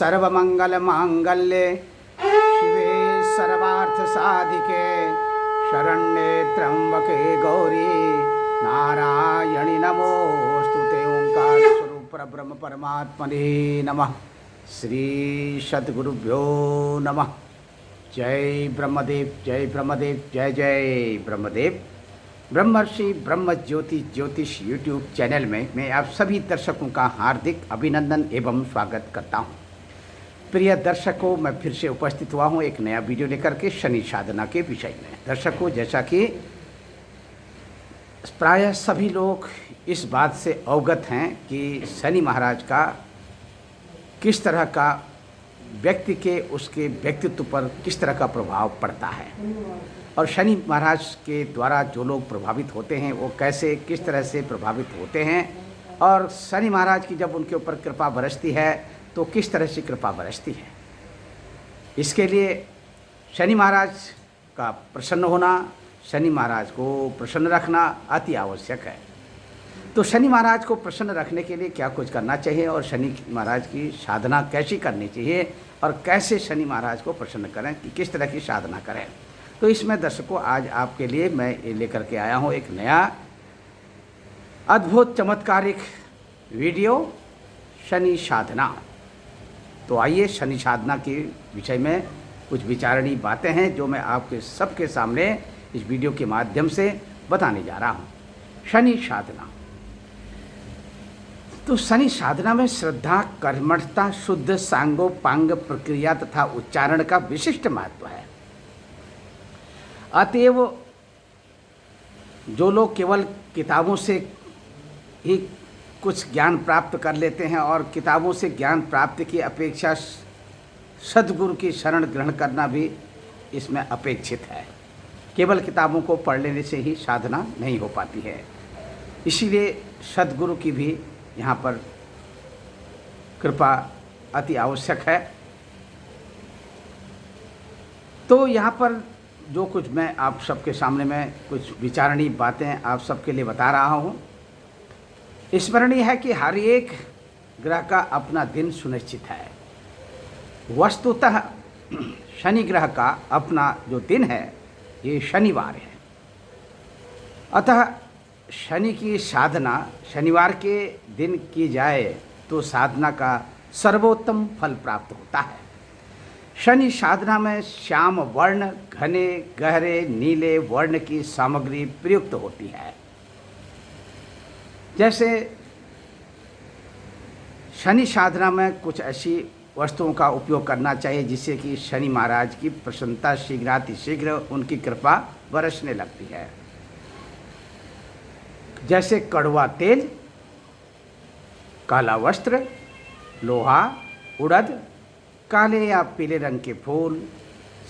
सर्वमंगलमांगल्ये शिवे सर्वार्थसाधिके शरण्ये त्र्यंबके गौरी नारायणि नमोस्तुते। ओंकार स्वरूप परब्रह्म परमात्मने नमः। श्री सद्गुरुभ्यो नमः। जय ब्रह्मदेव, जय ब्रह्मदेव, जय जय ब्रह्मदेव। ब्रह्मर्षि ब्रह्म ज्योति ज्योतिष यूट्यूब चैनल में मैं आप सभी दर्शकों का हार्दिक अभिनंदन एवं स्वागत करता हूं। प्रिय दर्शकों, मैं फिर से उपस्थित हुआ हूं एक नया वीडियो लेकर के शनि साधना के विषय में। दर्शकों, जैसा कि प्रायः सभी लोग इस बात से अवगत हैं कि शनि महाराज का किस तरह का व्यक्ति के उसके व्यक्तित्व पर किस तरह का प्रभाव पड़ता है और शनि महाराज के द्वारा जो लोग प्रभावित होते हैं वो कैसे किस तरह से प्रभावित होते हैं और शनि महाराज की जब उनके ऊपर कृपा बरसती है तो किस तरह से कृपा बरसती है। इसके लिए शनि महाराज का प्रसन्न होना, शनि महाराज को प्रसन्न रखना अति आवश्यक है। तो शनि महाराज को प्रसन्न रखने के लिए क्या कुछ करना चाहिए और शनि महाराज की साधना कैसी करनी चाहिए और कैसे शनि महाराज को प्रसन्न करें, कि किस तरह की साधना करें। तो इसमें दर्शकों आज आपके लिए मैं ये लेकर के आया हूँ एक नया अद्भुत चमत्कारिक वीडियो, शनि साधना। तो आइए शनि साधना के विषय में कुछ विचारणीय बातें हैं जो मैं आपके सबके सामने इस वीडियो के माध्यम से बताने जा रहा हूँ। शनि साधना। तो शनि साधना में श्रद्धा, कर्मठता, शुद्ध सांगोपांग प्रक्रिया तथा उच्चारण का विशिष्ट महत्व है। अतएव जो लोग केवल किताबों से ही कुछ ज्ञान प्राप्त कर लेते हैं और किताबों से ज्ञान प्राप्ति की अपेक्षा सद्गुरु की शरण ग्रहण करना भी इसमें अपेक्षित है। केवल किताबों को पढ़ लेने से ही साधना नहीं हो पाती है। इसीलिए सद्गुरु की भी यहाँ पर कृपा अति आवश्यक है। तो यहाँ पर जो कुछ मैं आप सबके सामने में कुछ विचारणीय बातें आप सबके लिए बता रहा हूँ। स्मरणीय है कि हर एक ग्रह का अपना दिन सुनिश्चित है। वस्तुतः शनि ग्रह का अपना जो दिन है ये शनिवार है। अतः शनि की साधना शनिवार के दिन की जाए तो साधना का सर्वोत्तम फल प्राप्त होता है। शनि साधना में श्याम वर्ण, घने गहरे नीले वर्ण की सामग्री प्रयुक्त होती है। जैसे शनि साधना में कुछ ऐसी वस्तुओं का उपयोग करना चाहिए जिससे कि शनि महाराज की प्रसन्नता शीघ्रातिशीघ्र उनकी कृपा बरसने लगती है। जैसे कड़वा तेल, काला वस्त्र, लोहा, उड़द, काले या पीले रंग के फूल,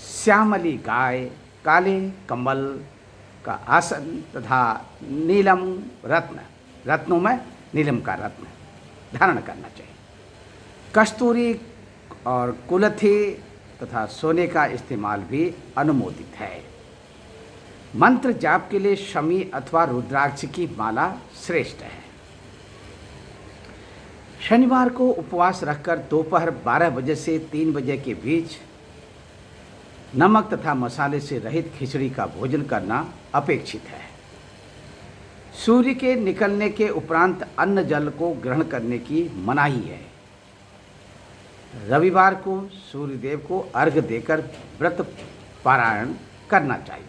श्यामली गाय, काले कमल का आसन तथा नीलम रत्न, रत्नों में नीलम का रत्न धारण करना चाहिए। कस्तूरी और कुलथी तथा सोने का इस्तेमाल भी अनुमोदित है। मंत्र जाप के लिए शमी अथवा रुद्राक्ष की माला श्रेष्ठ है। शनिवार को उपवास रखकर दोपहर 12 बजे से 3 बजे के बीच नमक तथा मसाले से रहित खिचड़ी का भोजन करना अपेक्षित है। सूर्य के निकलने के उपरांत अन्न जल को ग्रहण करने की मनाही है। रविवार को सूर्यदेव को अर्घ्य देकर व्रत पारायण करना चाहिए।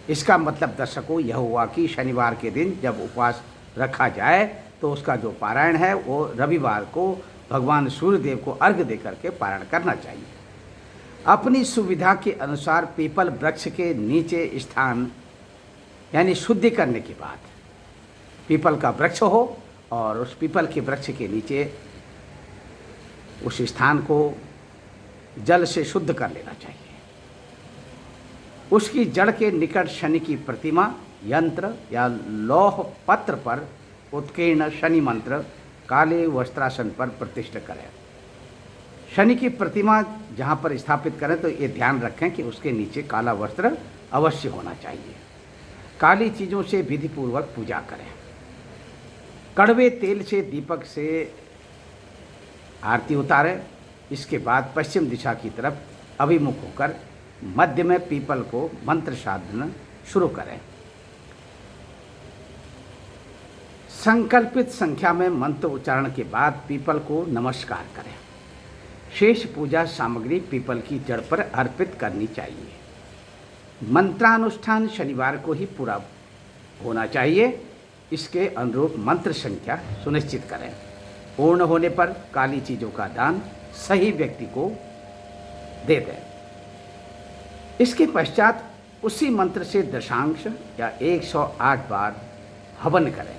इसका मतलब दर्शकों यह हुआ कि शनिवार के दिन जब उपवास रखा जाए तो उसका जो पारायण है वो रविवार को भगवान सूर्यदेव को अर्घ्य देकर के पारायण करना चाहिए। अपनी सुविधा के अनुसार पीपल वृक्ष के नीचे स्थान यानी शुद्धि करने के बाद पीपल का वृक्ष हो और उस पीपल के वृक्ष के नीचे उस स्थान को जल से शुद्ध कर लेना चाहिए। उसकी जड़ के निकट शनि की प्रतिमा, यंत्र या लौह पत्र पर उत्कीर्ण शनि मंत्र काले वस्त्रासन पर प्रतिष्ठा करें। शनि की प्रतिमा जहाँ पर स्थापित करें तो ये ध्यान रखें कि उसके नीचे काला वस्त्र अवश्य होना चाहिए। काली चीज़ों से विधिपूर्वक पूजा करें। कड़वे तेल से दीपक से आरती उतारें। इसके बाद पश्चिम दिशा की तरफ अभिमुख होकर मध्य में पीपल को मंत्र साधना शुरू करें। संकल्पित संख्या में मंत्र उच्चारण के बाद पीपल को नमस्कार करें। शेष पूजा सामग्री पीपल की जड़ पर अर्पित करनी चाहिए। मंत्रानुष्ठान शनिवार को ही पूरा होना चाहिए। इसके अनुरूप मंत्र संख्या सुनिश्चित करें। पूर्ण होने पर काली चीज़ों का दान सही व्यक्ति को दे दें। इसके पश्चात उसी मंत्र से दशांश या 108 बार हवन करें।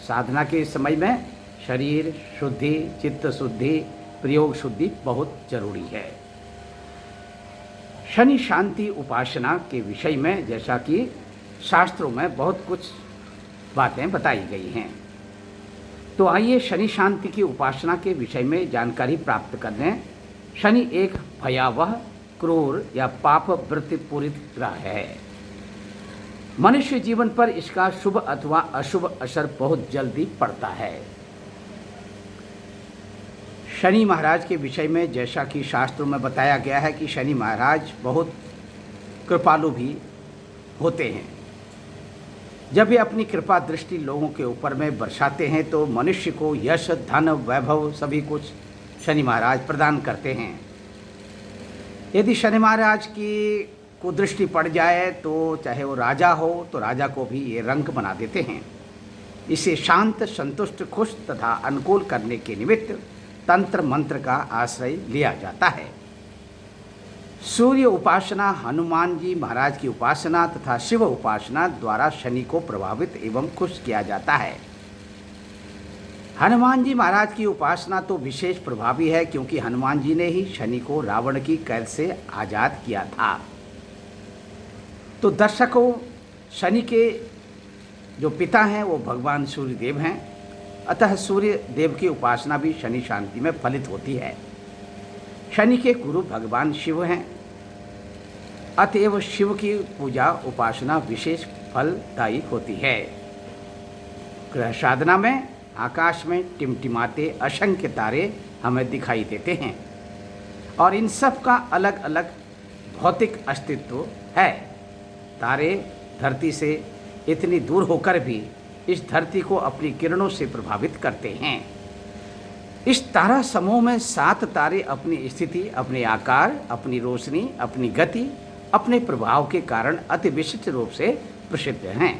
साधना के समय में शरीर शुद्धि, चित्त शुद्धि, प्रयोग शुद्धि बहुत जरूरी है। शनि शांति उपासना के विषय में जैसा कि शास्त्रों में बहुत कुछ बातें बताई गई हैं, तो आइए शनि शांति की उपासना के विषय में जानकारी प्राप्त कर लें। शनि एक भयावह, क्रूर या पाप वृत्ति पूरित ग्रह है। मनुष्य जीवन पर इसका शुभ अथवा अशुभ असर बहुत जल्दी पड़ता है। शनि महाराज के विषय में जैसा कि शास्त्रों में बताया गया है कि शनि महाराज बहुत कृपालु भी होते हैं। जब वे अपनी कृपा दृष्टि लोगों के ऊपर में बरसाते हैं तो मनुष्य को यश, धन, वैभव सभी कुछ शनि महाराज प्रदान करते हैं। यदि शनि महाराज की कुदृष्टि पड़ जाए तो चाहे वो राजा हो तो राजा को भी ये रंक बना देते हैं। इसे शांत, संतुष्ट, खुश तथा अनुकूल करने के निमित्त तंत्र मंत्र का आश्रय लिया जाता है। सूर्य उपासना, हनुमान जी महाराज की उपासना तथा शिव उपासना द्वारा शनि को प्रभावित एवं खुश किया जाता है। हनुमान जी महाराज की उपासना तो विशेष प्रभावी है क्योंकि हनुमान जी ने ही शनि को रावण की कैद से आज़ाद किया था। तो दर्शकों, शनि के जो पिता हैं वो भगवान सूर्य देव हैं, अतः सूर्य देव की उपासना भी शनि शांति में फलित होती है। शनि के गुरु भगवान शिव हैं, अतएव शिव की पूजा उपासना विशेष फलदायी होती है। ग्रह साधना में आकाश में टिमटिमाते असंख्य तारे हमें दिखाई देते हैं और इन सब का अलग अलग भौतिक अस्तित्व है। तारे धरती से इतनी दूर होकर भी इस धरती को अपनी किरणों से प्रभावित करते हैं। इस तारा समूह में 7 तारे अपनी स्थिति, अपने आकार, अपनी रोशनी, अपनी गति, अपने प्रभाव के कारण अति विशिष्ट रूप से प्रसिद्ध हैं,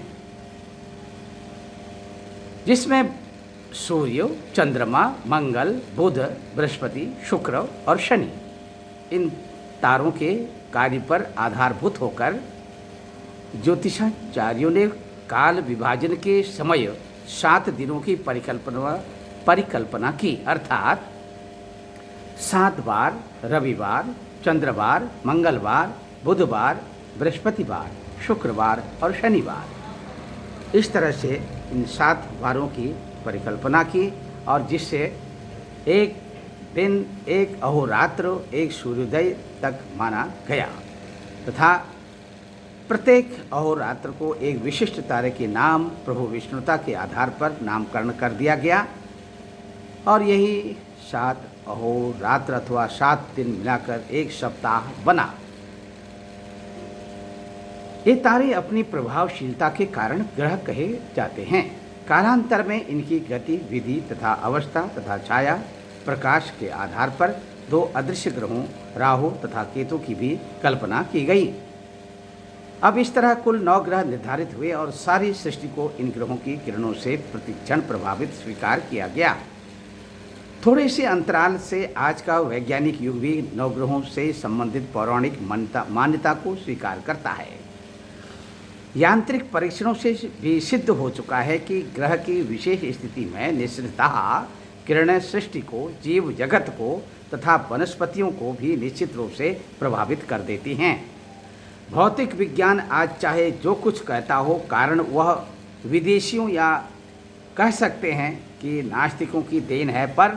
जिसमें सूर्य, चंद्रमा, मंगल, बुध, बृहस्पति, शुक्र और शनि इन तारों के कार्य पर आधारभूत होकर ज्योतिषाचार्यों ने काल विभाजन के समय 7 दिनों की परिकल्पना की, अर्थात 7 बार, रविवार, चंद्रवार, मंगलवार, बुधवार, बृहस्पतिवार, शुक्रवार और शनिवार। इस तरह से इन 7 वारों की परिकल्पना की और जिससे एक दिन, एक अहोरात्र, एक सूर्योदय तक माना गया तथा प्रत्येक अहोरात्र को एक विशिष्ट तारे के नाम, प्रभु विष्णुता के आधार पर नामकरण कर दिया गया और यही 7 अहोरात्र अथवा 7 दिन मिलाकर एक सप्ताह बना। ये तारे अपनी प्रभावशीलता के कारण ग्रह कहे जाते हैं। कालांतर में इनकी गति, विधि तथा अवस्था तथा छाया प्रकाश के आधार पर 2 अदृश्य ग्रहों राहु तथा केतु की भी कल्पना की गई। अब इस तरह कुल 9 ग्रह निर्धारित हुए और सारी सृष्टि को इन ग्रहों की किरणों से प्रतिक्षण प्रभावित स्वीकार किया गया। थोड़े से अंतराल से आज का वैज्ञानिक युग भी 9 ग्रहों से संबंधित पौराणिक मान्यता को स्वीकार करता है। यांत्रिक परीक्षणों से भी सिद्ध हो चुका है कि ग्रह की विशेष स्थिति में निश्चिततः किरणें सृष्टि को, जीव जगत को तथा वनस्पतियों को भी निश्चित रूप से प्रभावित कर देती हैं। भौतिक विज्ञान आज चाहे जो कुछ कहता हो, कारण वह विदेशियों या कह सकते हैं कि नास्तिकों की देन है, पर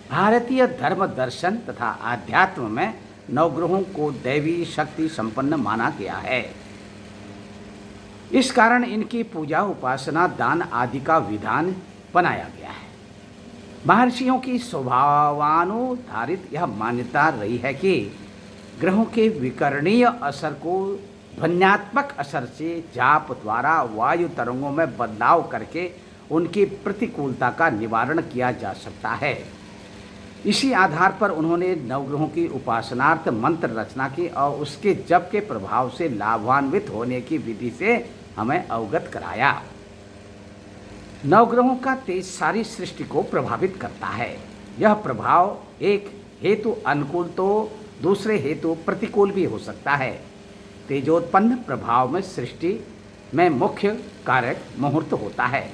भारतीय धर्म दर्शन तथा आध्यात्म में नवग्रहों को दैवी शक्ति संपन्न माना गया है। इस कारण इनकी पूजा, उपासना, दान आदि का विधान बनाया गया है। महर्षियों की स्वभावानुधारित यह मान्यता रही है कि ग्रहों के विकरणीय असर को ध्वन्यात्मक असर से जाप द्वारा वायु तरंगों में बदलाव करके उनकी प्रतिकूलता का निवारण किया जा सकता है। इसी आधार पर उन्होंने नवग्रहों की उपासनार्थ मंत्र रचना की और उसके जप के प्रभाव से लाभान्वित होने की विधि से हमें अवगत कराया। नवग्रहों का तेज सारी सृष्टि को प्रभावित करता है। यह प्रभाव एक हेतु अनुकूल तो दूसरे हेतु प्रतिकूल भी हो सकता है। तेजोत्पन्न प्रभाव में सृष्टि में मुख्य कारक मुहूर्त होता है।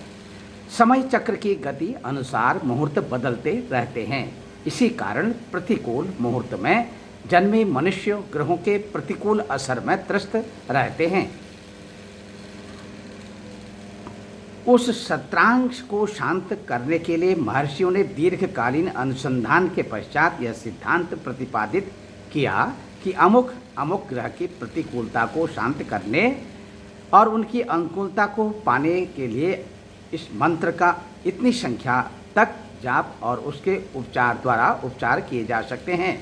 समय चक्र की गति अनुसार मुहूर्त बदलते रहते हैं। इसी कारण प्रतिकूल मुहूर्त में जन्मे मनुष्य ग्रहों के प्रतिकूल असर में त्रस्त रहते हैं। उस सत्रांश को शांत करने के लिए महर्षियों ने दीर्घकालीन अनुसंधान के पश्चात यह सिद्धांत प्रतिपादित किया कि अमुक अमुक ग्रह की प्रतिकूलता को शांत करने और उनकी अनुकूलता को पाने के लिए इस मंत्र का इतनी संख्या तक जाप और उसके उपचार द्वारा उपचार किए जा सकते हैं।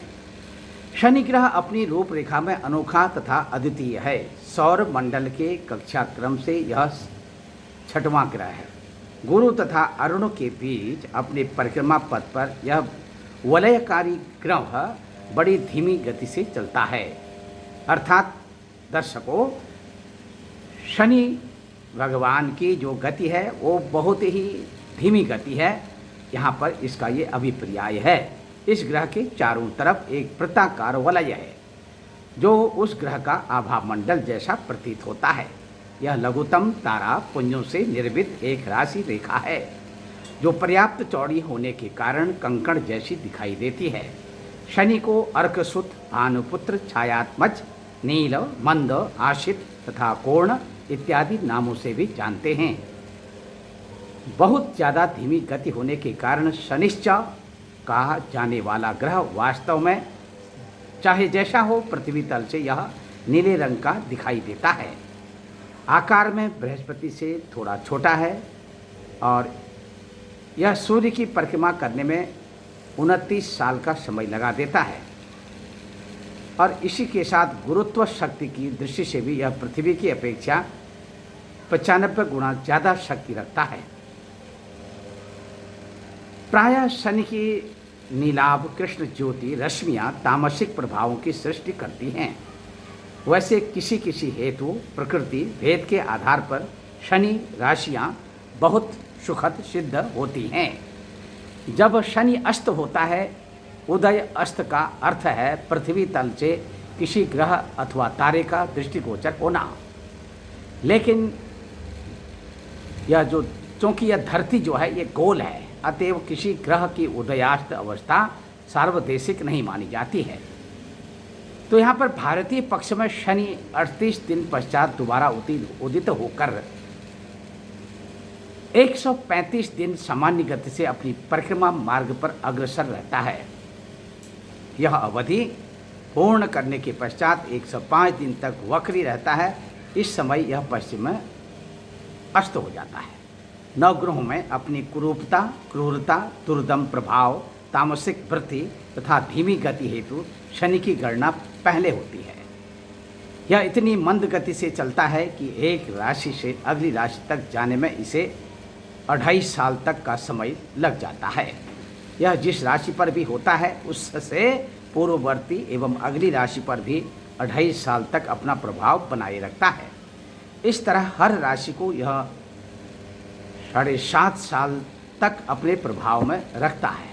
शनि ग्रह अपनी रूपरेखा में अनोखा तथा अद्वितीय है। सौर मंडल के कक्षाक्रम से यह 6वां ग्रह है। गुरु तथा अरुण के बीच अपने परिक्रमा पथ पर यह वलयकारी ग्रह बड़ी धीमी गति से चलता है। अर्थात दर्शकों, शनि भगवान की जो गति है वो बहुत ही धीमी गति है। यहाँ पर इसका ये अभिप्राय है। इस ग्रह के चारों तरफ एक वृत्ताकार वलय है जो उस ग्रह का आभा मंडल जैसा प्रतीत होता है। यह लघुतम तारा पुंजों से निर्मित एक राशि रेखा है जो पर्याप्त चौड़ी होने के कारण कंकड़ जैसी दिखाई देती है। शनि को अर्कसुत, भानुपुत्र, छायात्मज, नील, मंद, आशित तथा कोर्ण इत्यादि नामों से भी जानते हैं। बहुत ज़्यादा धीमी गति होने के कारण शनिश्चर कहा जाने वाला ग्रह वास्तव में चाहे जैसा हो पृथ्वी तल से यह नीले रंग का दिखाई देता है। आकार में बृहस्पति से थोड़ा छोटा है और यह सूर्य की परिक्रमा करने में 29 साल का समय लगा देता है और इसी के साथ गुरुत्व शक्ति की दृष्टि से भी यह पृथ्वी की अपेक्षा 95 गुना ज़्यादा शक्ति रखता है। प्रायः शनि की नीलाभ कृष्ण ज्योति रश्मियाँ तामसिक प्रभावों की सृष्टि करती हैं। वैसे किसी किसी हेतु प्रकृति भेद के आधार पर शनि राशियाँ बहुत सुखद सिद्ध होती हैं। जब शनि अस्त होता है, उदय अस्त का अर्थ है पृथ्वी तल से किसी ग्रह अथवा तारे का दृष्टिगोचर होना। लेकिन यह जो चूँकि यह धरती जो है ये गोल है, अतएव किसी ग्रह की उदयास्त अवस्था सार्वदेशिक नहीं मानी जाती है। तो यहाँ पर भारतीय पक्ष में शनि 38 दिन पश्चात दोबारा उदित होकर 135 दिन सामान्य गति से अपनी परिक्रमा मार्ग पर अग्रसर रहता है। यह अवधि पूर्ण करने के पश्चात 105 दिन तक वक्री रहता है। इस समय यह पश्चिम में अस्त हो जाता है। नवग्रहों में अपनी कुरूपता, क्रूरता, दुर्दम प्रभाव, तामसिक वृत्ति तथा धीमी गति हेतु शनि की गणना पहले होती है। यह इतनी मंद गति से चलता है कि एक राशि से अगली राशि तक जाने में इसे 2.5 साल तक का समय लग जाता है। यह जिस राशि पर भी होता है उससे पूर्ववर्ती एवं अगली राशि पर भी 2.5 साल तक अपना प्रभाव बनाए रखता है। इस तरह हर राशि को यह 7.5 साल तक अपने प्रभाव में रखता है।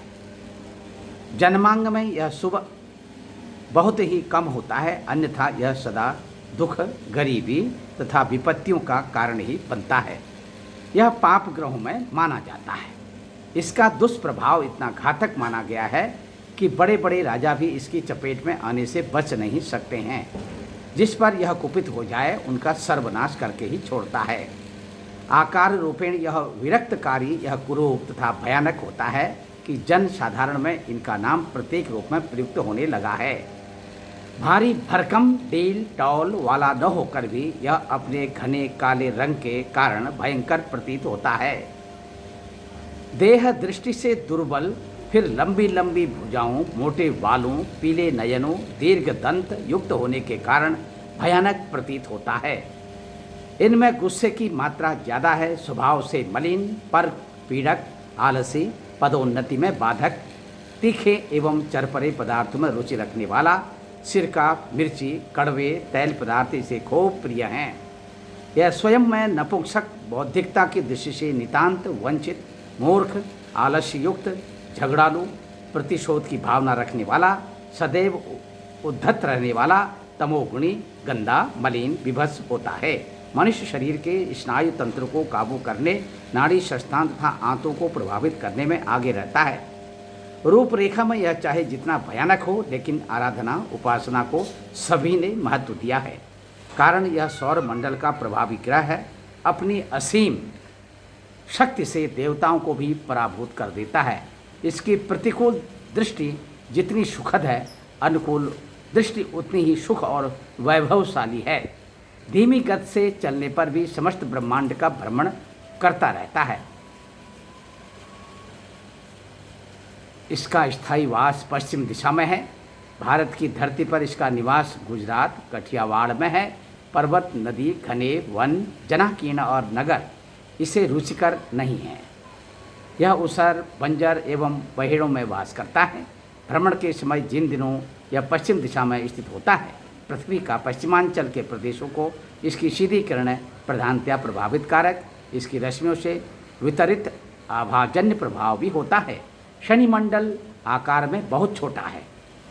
जन्मांग में यह शुभ बहुत ही कम होता है, अन्यथा यह सदा दुख, गरीबी तथा विपत्तियों का कारण ही बनता है। यह पाप ग्रहों में माना जाता है। इसका दुष्प्रभाव इतना घातक माना गया है कि बड़े बड़े राजा भी इसकी चपेट में आने से बच नहीं सकते हैं। जिस पर यह कुपित हो जाए उनका सर्वनाश करके ही छोड़ता है। आकार रूपेण यह विरक्तकारी, यह कुरूप तथा भयानक होता है कि जन साधारण में इनका नाम प्रत्येक रूप में प्रयुक्त होने लगा है। भारी भरकम डील टॉल वाला न होकर भी यह अपने घने काले रंग के कारण भयंकर प्रतीत होता है। देह दृष्टि से दुर्बल, फिर लंबी लंबी भुजाओं, मोटे बालों, पीले नयनों, दीर्घ दंत युक्त होने के कारण भयानक प्रतीत होता है। इनमें गुस्से की मात्रा ज़्यादा है, स्वभाव से मलिन, पर पीड़क, आलसी, पदोन्नति में बाधक, तीखे एवं चरपरे पदार्थों में रुचि रखने वाला, सिरका, मिर्ची, कड़वे, तैल पदार्थ इसे खूब प्रिय हैं। यह स्वयं में नपुंसक, बौद्धिकता की दृष्टि से नितांत वंचित, मूर्ख, आलस्य युक्त, झगड़ालू, प्रतिशोध की भावना रखने वाला, सदैव उद्धत रहने वाला, तमोगुणी, गंदा, मलिन, विभत्स होता है। मनुष्य शरीर के स्नायु तंत्र को काबू करने, नाड़ी, श्वसन तथा आंतों को प्रभावित करने में आगे रहता है। रूपरेखा में यह चाहे जितना भयानक हो, लेकिन आराधना उपासना को सभी ने महत्व दिया है, कारण यह सौर मंडल का प्रभावी ग्रह है। अपनी असीम शक्ति से देवताओं को भी पराभूत कर देता है। इसकी प्रतिकूल दृष्टि जितनी सुखद है, अनुकूल दृष्टि उतनी ही सुख और वैभवशाली है। धीमी गति से चलने पर भी समस्त ब्रह्मांड का भ्रमण करता रहता है। इसका स्थायी वास पश्चिम दिशा में है। भारत की धरती पर इसका निवास गुजरात, कठियावाड़ में है। पर्वत, नदी, घने वन, जनाकीर्ण और नगर इसे रुचिकर नहीं है। यह ऊसर, बंजर एवं पहाड़ों में वास करता है। भ्रमण के समय जिन दिनों यह पश्चिम दिशा में स्थित होता है, पृथ्वी का पश्चिमांचल के प्रदेशों को इसकी सीधी किरणें प्रधानतया प्रभावित कारक, इसकी रश्मियों से वितरित आभाजन्य प्रभाव भी होता है। शनि मंडल आकार में बहुत छोटा है,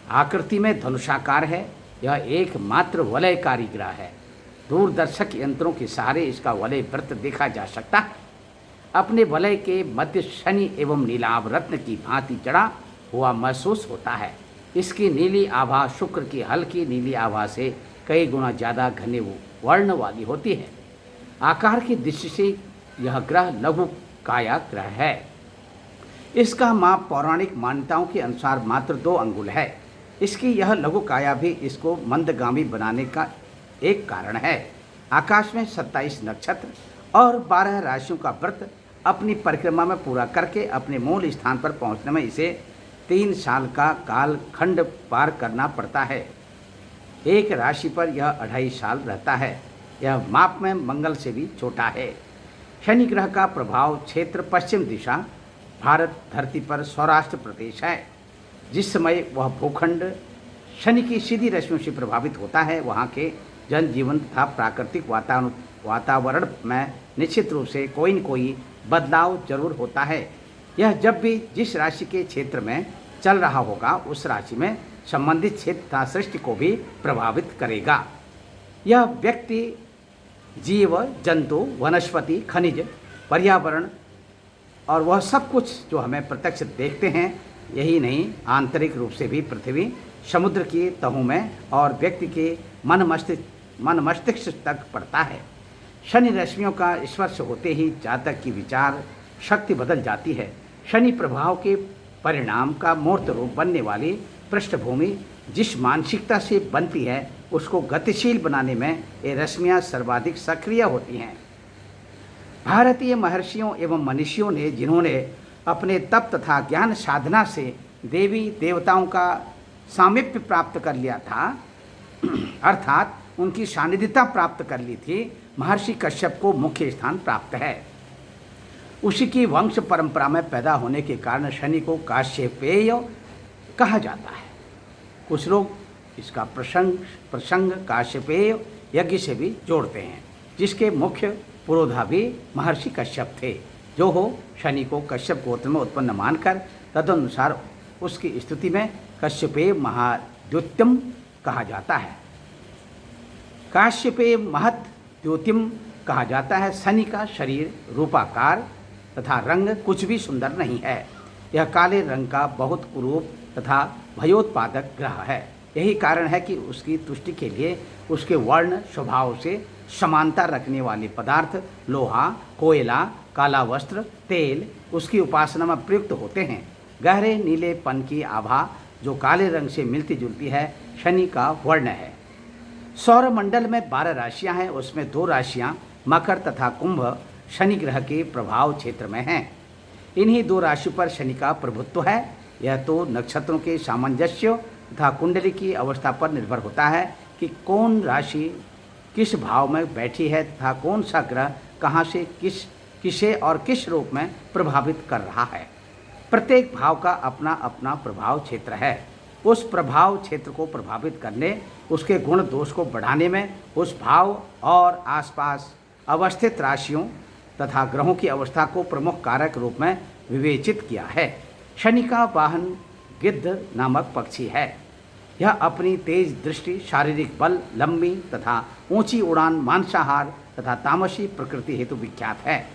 आकृति में धनुषाकार है। यह एकमात्र वलयकारी ग्रह है। दूरदर्शक यंत्रों के सहारे इसका वलय वृत्त देखा जा सकता है। अपने वलय के मध्य शनि एवं नीलाभ रत्न की भांति जड़ा हुआ महसूस होता है। इसकी नीली आभा शुक्र की हल्की नीली आभा से कई गुना ज़्यादा घने वर्ण वाली होती है। आकार की दृष्टि से यह ग्रह लघु काया ग्रह है। इसका माप पौराणिक मान्यताओं के अनुसार मात्र 2 अंगुल है। इसकी यह लघु काया भी इसको मंदगामी बनाने का एक कारण है। आकाश में 27 नक्षत्र और 12 राशियों का व्रत अपनी परिक्रमा में पूरा करके अपने मूल स्थान पर पहुंचने में इसे 3 साल का कालखंड पार करना पड़ता है। एक राशि पर यह 2.5 साल रहता है। यह माप में मंगल से भी छोटा है। शनि ग्रह का प्रभाव क्षेत्र पश्चिम दिशा भारत धरती पर सौराष्ट्र प्रदेश है। जिस समय वह भूखंड शनि की सीधी रश्मियों से प्रभावित होता है, वहाँ के जनजीवन तथा प्राकृतिक वातावरण में निश्चित रूप से कोई न कोई बदलाव जरूर होता है। यह जब भी जिस राशि के क्षेत्र में चल रहा होगा, उस राशि में संबंधित क्षेत्र तथा सृष्टि को भी प्रभावित करेगा। यह व्यक्ति, जीव, जंतु, वनस्पति, खनिज, पर्यावरण और वह सब कुछ जो हमें प्रत्यक्ष देखते हैं, यही नहीं आंतरिक रूप से भी पृथ्वी, समुद्र की तहों में और व्यक्ति के मन मस्तिष्क तक पड़ता है। शनि रश्मियों का स्पर्श होते ही जातक की विचार शक्ति बदल जाती है। शनि प्रभाव के परिणाम का मूर्त रूप बनने वाली पृष्ठभूमि जिस मानसिकता से बनती है, उसको गतिशील बनाने में ये रश्मियाँ सर्वाधिक सक्रिय होती हैं। भारतीय महर्षियों एवं मनीषियों ने, जिन्होंने अपने तप तथा ज्ञान साधना से देवी देवताओं का सामीप्य प्राप्त कर लिया था, अर्थात उनकी सानिध्यता प्राप्त कर ली थी, महर्षि कश्यप को मुख्य स्थान प्राप्त है। उसी की वंश परंपरा में पैदा होने के कारण शनि को काश्यपेय कहा जाता है। कुछ लोग इसका प्रसंग काश्यपेय यज्ञ से भी जोड़ते हैं, जिसके मुख्य पुरोधा भी महर्षि कश्यप थे। जो हो, शनि को कश्यप गोत्र में उत्पन्न मानकर तदनुसार उसकी स्तुति में कश्यपेय महाद्युतिम कहा जाता है। काश्यपेय महद्युतिम कहा जाता है। शनि का शरीर रूपाकार तथा रंग कुछ भी सुंदर नहीं है। यह काले रंग का बहुत कुरूप तथा भयोत्पादक ग्रह है। यही कारण है कि उसकी तुष्टि के लिए उसके वर्ण स्वभाव से समानता रखने वाले पदार्थ लोहा, कोयला, काला वस्त्र, तेल उसकी उपासना में प्रयुक्त होते हैं। गहरे नीलेपन की आभा जो काले रंग से मिलती जुलती है, शनि का वर्ण है। सौर मंडल में 12 राशियां हैं, उसमें 2 राशियां मकर तथा कुंभ शनि ग्रह के प्रभाव क्षेत्र में हैं। इन्हीं दो राशि पर शनि का प्रभुत्व है। यह तो नक्षत्रों के सामंजस्य तथा कुंडली की अवस्था पर निर्भर होता है कि कौन राशि किस भाव में बैठी है तथा कौन सा ग्रह कहाँ से किसे और किस रूप में प्रभावित कर रहा है। प्रत्येक भाव का अपना अपना प्रभाव क्षेत्र है। उस प्रभाव क्षेत्र को प्रभावित करने, उसके गुण दोष को बढ़ाने में उस भाव और आसपास अवस्थित राशियों तथा ग्रहों की अवस्था को प्रमुख कारक रूप में विवेचित किया है। शनि का वाहन गिद्ध नामक पक्षी है। यह अपनी तेज दृष्टि, शारीरिक बल, लंबी तथा ऊंची उड़ान, मांसाहार तथा तामसी प्रकृति हेतु विख्यात है।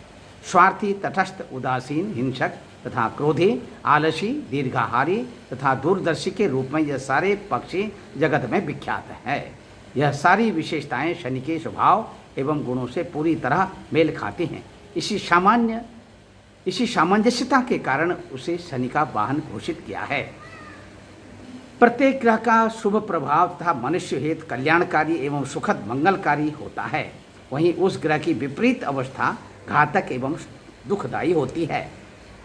स्वार्थी, तटस्थ, उदासीन, हिंसक तथा क्रोधी, आलसी, दीर्घाहारी तथा दूरदर्शी के रूप में यह सारे पक्षी जगत में विख्यात है। यह सारी विशेषताएं शनि के स्वभाव एवं गुणों से पूरी तरह मेल खाती हैं। इसी सामंजस्यता के कारण उसे शनि का वाहन घोषित किया है। प्रत्येक ग्रह का शुभ प्रभाव तथा मनुष्य हेतु कल्याणकारी एवं सुखद मंगलकारी होता है। वहीं उस ग्रह की विपरीत अवस्था घातक एवं दुखदायी होती है।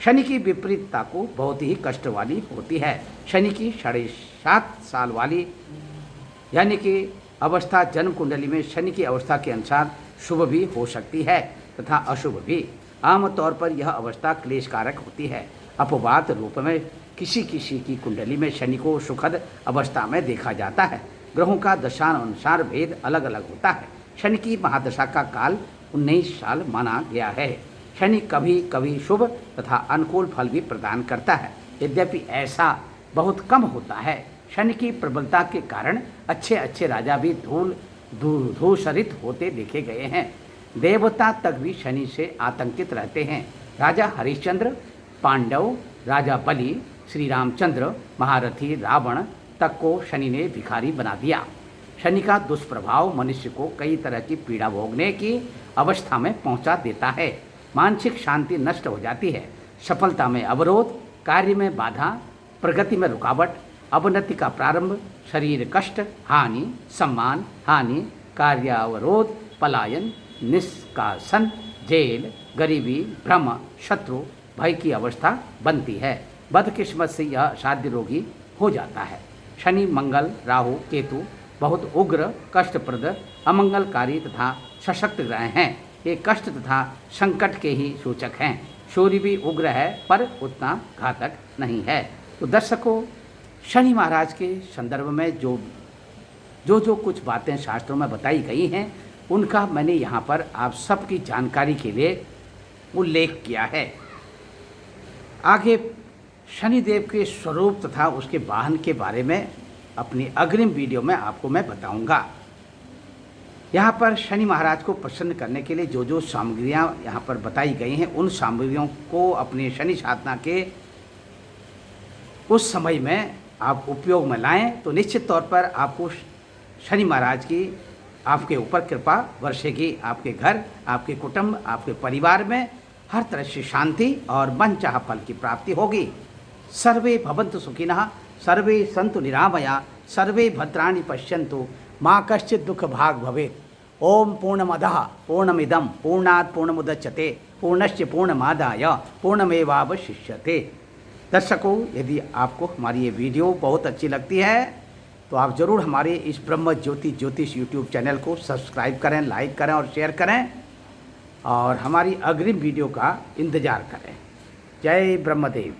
शनि की विपरीतता को बहुत ही कष्ट वाली होती है। शनि की 7.5 साल वाली यानी कि अवस्था जन्म कुंडली में शनि की अवस्था के अनुसार शुभ भी हो सकती है तथा अशुभ भी। आमतौर पर यह अवस्था क्लेशकारक होती है। अपवाद रूप में किसी की कुंडली में शनि को सुखद अवस्था में देखा जाता है। ग्रहों का दशानुसार भेद अलग अलग होता है। शनि की महादशा का काल 19 साल माना गया है। शनि कभी कभी शुभ तथा अनुकूल फल भी प्रदान करता है, यद्यपि ऐसा बहुत कम होता है। शनि की प्रबलता के कारण अच्छे राजा भी धूसरित होते देखे गए हैं। देवता तक भी शनि से आतंकित रहते हैं। राजा हरिश्चंद्र, पांडव, राजा बलि, श्री रामचंद्र, महारथी रावण तक को शनि ने भिखारी बना दिया। शनि का दुष्प्रभाव मनुष्य को कई तरह की पीड़ा भोगने की अवस्था में पहुंचा देता है। मानसिक शांति नष्ट हो जाती है। सफलता में अवरोध, कार्य में बाधा, प्रगति में रुकावट, अवनति का प्रारंभ, शरीर कष्ट, हानि, सम्मान हानि, कार्यावरोध, पलायन, निष्कासन, जेल, गरीबी, भ्रम, शत्रु, भय की अवस्था बनती है। बदकिस्मत से यह असाध्य रोगी हो जाता है। शनि, मंगल, राहु, केतु बहुत उग्र, कष्टप्रद, अमंगलकारी तथा सशक्त ग्रह हैं। ये कष्ट तथा संकट के ही सूचक हैं। सूर्य भी उग्र है पर उतना घातक नहीं है। तो दर्शकों, शनि महाराज के संदर्भ में जो कुछ बातें शास्त्रों में बताई गई हैं, उनका मैंने यहाँ पर आप सबकी जानकारी के लिए उल्लेख किया है। आगे शनिदेव के स्वरूप तथा उसके वाहन के बारे में अपनी अग्रिम वीडियो में आपको मैं बताऊंगा। यहाँ पर शनि महाराज को प्रसन्न करने के लिए जो सामग्रियाँ यहाँ पर बताई गई हैं, उन सामग्रियों को अपने शनि साधना के उस समय में आप उपयोग में लाएं तो निश्चित तौर पर आपको शनि महाराज की आपके ऊपर कृपा वर्षेगी। आपके घर, आपके कुटुंब, आपके परिवार में हर तरह से शांति और मनचाह फल की प्राप्ति होगी। सर्वे भवन्तु सुखिनः, सर्वे सन्तु निरामया, सर्वे भद्राणि पश्यन्तु, माँ कश्चित् दुख भाग भवेत्। ओम पूर्णमदः पूर्णमिदं पूर्णात् पूर्णमुदच्यते पूर्णस्य पूर्णमादाय पूर्णमेवावशिष्यते। दर्शकों, यदि आपको हमारी ये वीडियो बहुत अच्छी लगती है तो आप ज़रूर हमारे इस ब्रह्म ज्योति ज्योतिष यूट्यूब चैनल को सब्सक्राइब करें, लाइक करें और शेयर करें और हमारी अग्रिम वीडियो का इंतज़ार करें। जय ब्रह्मदेव।